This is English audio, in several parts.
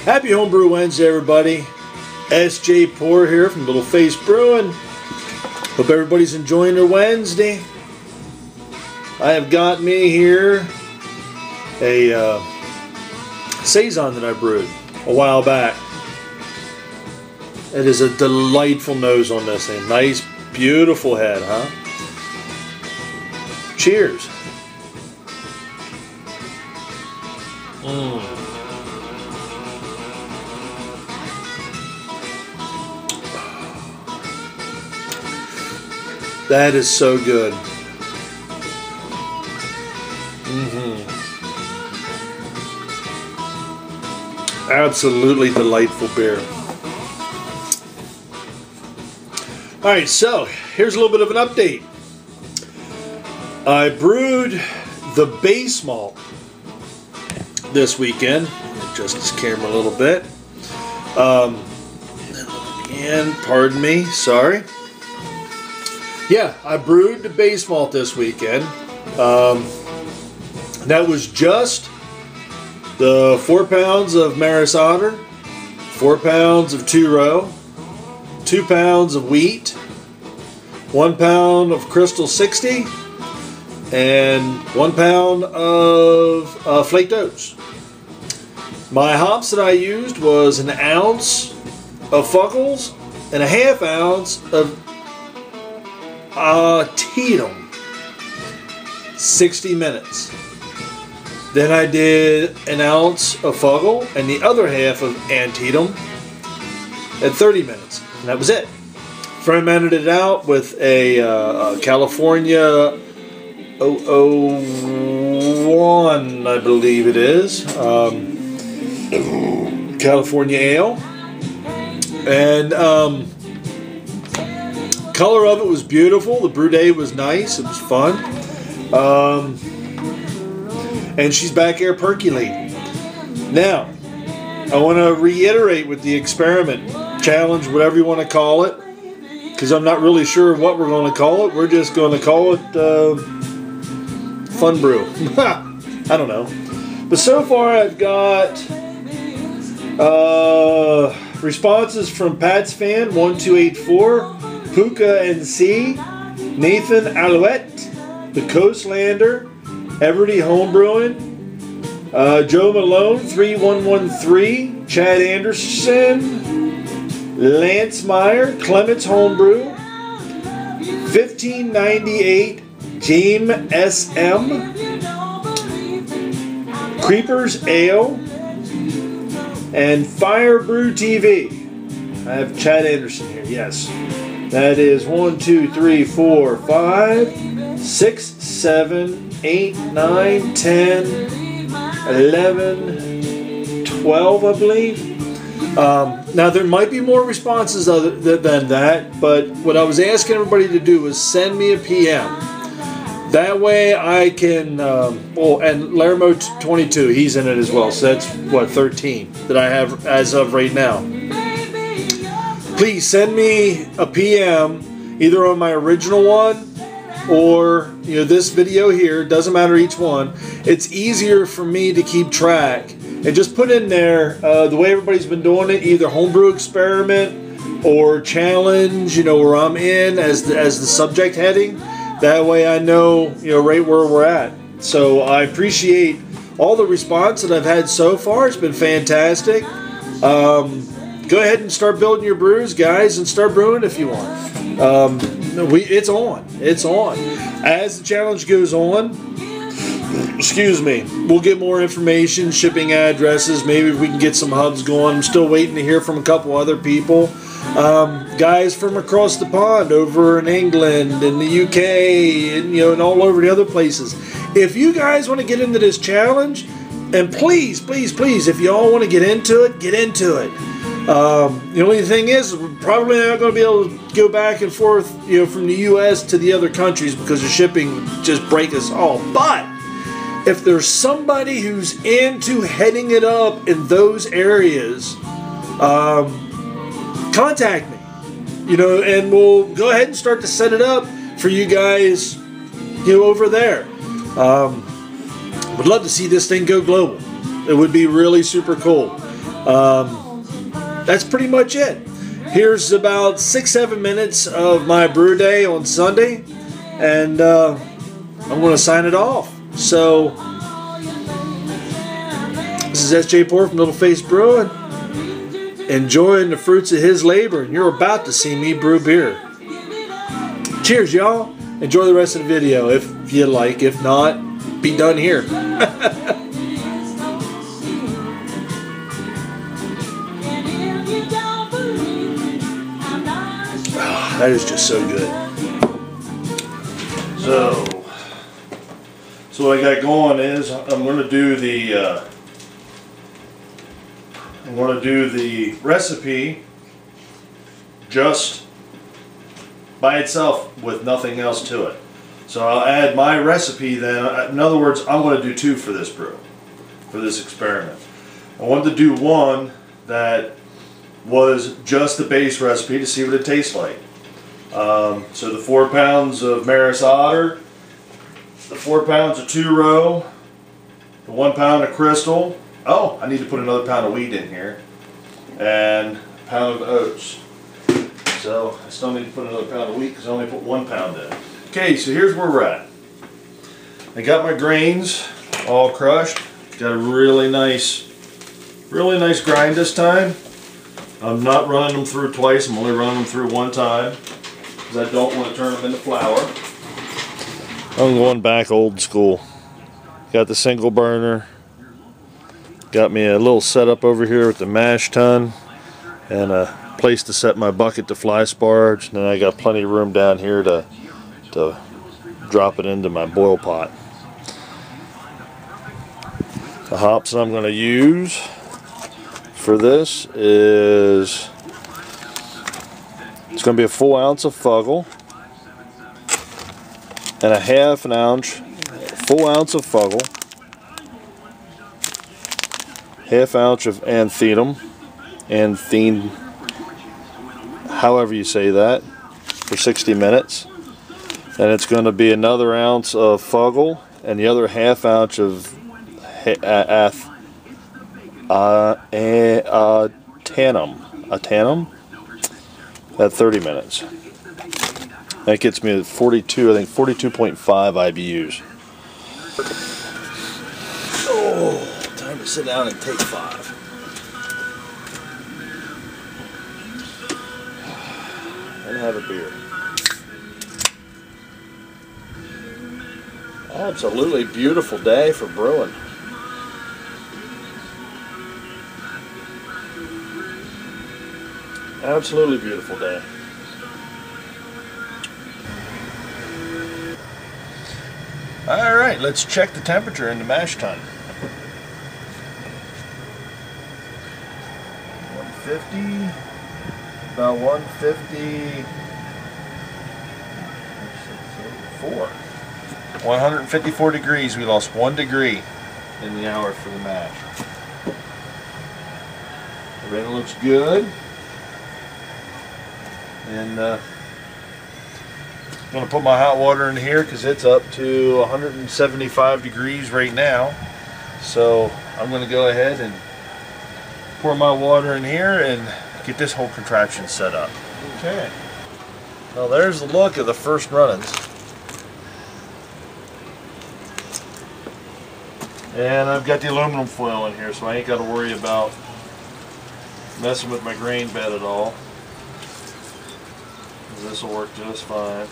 Happy Homebrew Wednesday, everybody. SJ Poor here from Little Face Brewing. Hope everybody's enjoying their Wednesday. I have got me here a Saison that I brewed a while back. It is a delightful nose on this thing. Nice, beautiful head, huh? Cheers. That is so good. Absolutely delightful beer. Alright, so here's a little bit of an update. I brewed the base malt this weekend. Adjust this camera a little bit. And pardon me, sorry. Yeah, I brewed the base malt this weekend. That was just the 4 pounds of Maris Otter, 4 pounds of 2-row, 2 pounds of wheat, 1 pound of Crystal 60, and 1 pound of flaked oats. My hops that I used was 1 ounce of Fuggles and 1/2 ounce of Antietam, 60 minutes. Then I did 1 ounce of Fuggle and the other half of Antietam at 30 minutes. And that was it. Fermented it out with a California 001, I believe it is. California ale. And color of it was beautiful. The brew day was nice. It was fun. And she's back here percolating. Now, I want to reiterate with the experiment, challenge, whatever you want to call it, because I'm not really sure what we're going to call it. We're just going to call it Fun Brew. I don't know. But so far I've got responses from Pat's Fan 1284, Puka NC, Nathan Alouette, The Coastlander, Everdy Homebrewing, Joe Malone 3113, Chad Anderson, Lance Meyer, Clements Homebrew, 1598, James SM, Creepers Ale, and Fire Brew TV. I have Chad Anderson here, yes. That is 1, 2, 3, 4, 5, 6, 7, 8, 9, 10, 11, 12, I believe. Now, there might be more responses other than that, but what I was asking everybody to do was send me a PM. That way I can, and Laramore22, he's in it as well, so that's, what, 13 that I have as of right now. Please send me a PM, either on my original one, or this video here. Doesn't matter each one. It's easier for me to keep track and just put in there the way everybody's been doing it, either homebrew experiment or challenge, where I'm in as the subject heading. That way I know right where we're at. So I appreciate all the response that I've had so far. It's been fantastic. Go ahead and start building your brews, guys, and start brewing if you want. It's on. It's on. As the challenge goes on, excuse me, we'll get more information, shipping addresses. Maybe we can get some hubs going. I'm still waiting to hear from a couple other people. Guys from across the pond over in England and the UK and, and all over the other places. If you guys want to get into this challenge, and please, please, please, if you all want to get into it, get into it. The only thing is, we're probably not going to be able to go back and forth, from the U.S. to the other countries because the shipping would just break us all. But if there's somebody who's into heading it up in those areas, contact me, and we'll go ahead and start to set it up for you guys, over there. Would love to see this thing go global. It would be really super cool. That's pretty much it. Here's about 6-7 minutes of my brew day on Sunday, and I'm going to sign it off. So this is SJ Poor from Little Face Brewing, enjoying the fruits of his labor, and you're about to see me brew beer. Cheers, y'all. Enjoy the rest of the video if you like. If not, be done here. That is just so good. So what I got going is I'm going to do the recipe just by itself with nothing else to it. So I'll add my recipe then. In other words, I'm going to do 2 for this brew, for this experiment. I wanted to do one that was just the base recipe to see what it tastes like. So the 4 pounds of Maris Otter, the 4 pounds of 2-row, the 1 pound of Crystal. Oh, I need to put another pound of wheat in here, and a pound of oats. So I still need to put another pound of wheat because I only put 1 pound in. Okay, so here's where we're at. I got my grains all crushed. Got a really nice grind this time. I'm not running them through twice. I'm only running them through 1 time because I don't want to turn them into flour. I'm going back old school. Got the single burner. Got me a little setup over here with the mash tun and a place to set my bucket to fly sparge. And then I got plenty of room down here to drop it into my boil pot. The hops that I'm going to use for this is, it's going to be a full ounce of Fuggle and a full ounce of Fuggle, half ounce of Anthem, however you say that, for 60 minutes. And it's going to be another ounce of Fuggle and the other half ounce of Tannum at 30 minutes. That gets me at 42, I think 42.5 IBUs. Oh, time to sit down and take 5. And have a beer. Absolutely beautiful day for brewing. Absolutely beautiful day. Alright, let's check the temperature in the mash tun. 150, about 154. 154 degrees. We lost 1 degree in the hour for the mash. Everything looks good. And I'm going to put my hot water in here because it's up to 175 degrees right now. So I'm going to go ahead and pour my water in here and get this whole contraption set up. Okay. Well, there's the look of the first runnings. And I've got the aluminum foil in here, so I ain't got to worry about messing with my grain bed at all. This will work just fine.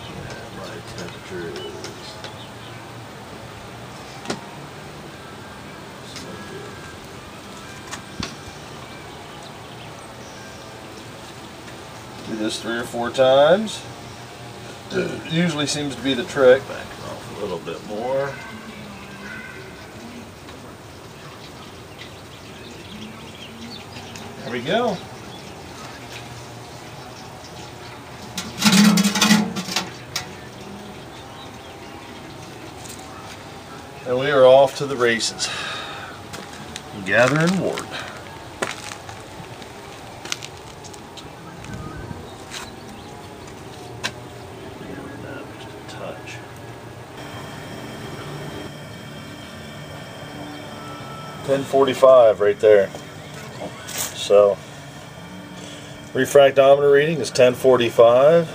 And my temperature is so good. Do this 3 or 4 times. Usually seems to be the trick. Back off a little bit more. There we go. And we are off to the races. Gathering wort. 1045 right there. So refractometer reading is 1045.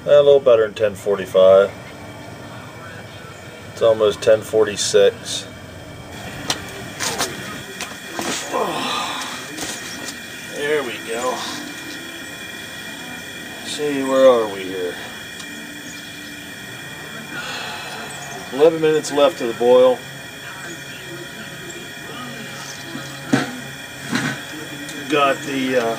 A little better than 1045. It's almost 1046. There we go. See, where are we here? 11 minutes left to the boil. Got the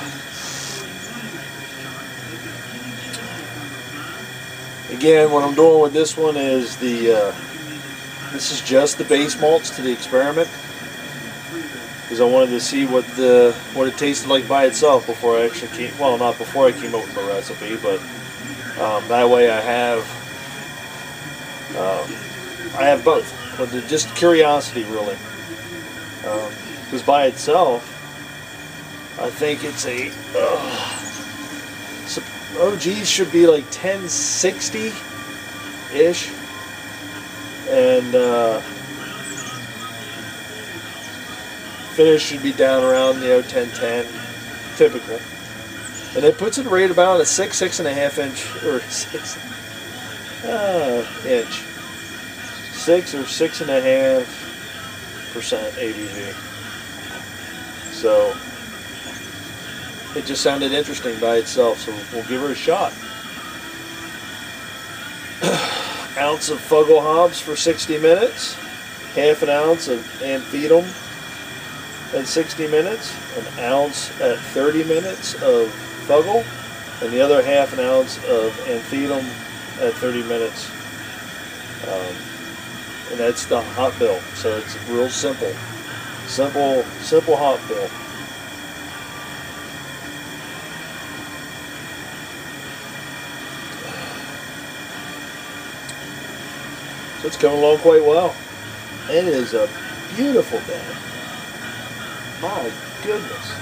again, what I'm doing with this one is this is just the base malts to the experiment, because I wanted to see what it tasted like by itself before I actually came, well, not before I came up with the recipe, but that way I have both. But just curiosity, really, because by itself, I think it's a OGs should be like 1060-ish, and finish should be down around 1010, typical. And it puts it right about a 6.5 inch, or 6 inch, 6 or 6.5% ABV. So it just sounded interesting by itself, so we'll give her a shot. Ounce of Fuggle hops for 60 minutes, half an ounce of Antietam at 60 minutes, an ounce at 30 minutes of Fuggle, and the other half an ounce of Antietam at 30 minutes. And that's the hot bill, so it's real simple. Simple hot bill. So it's coming along quite well. It is a beautiful day. My goodness.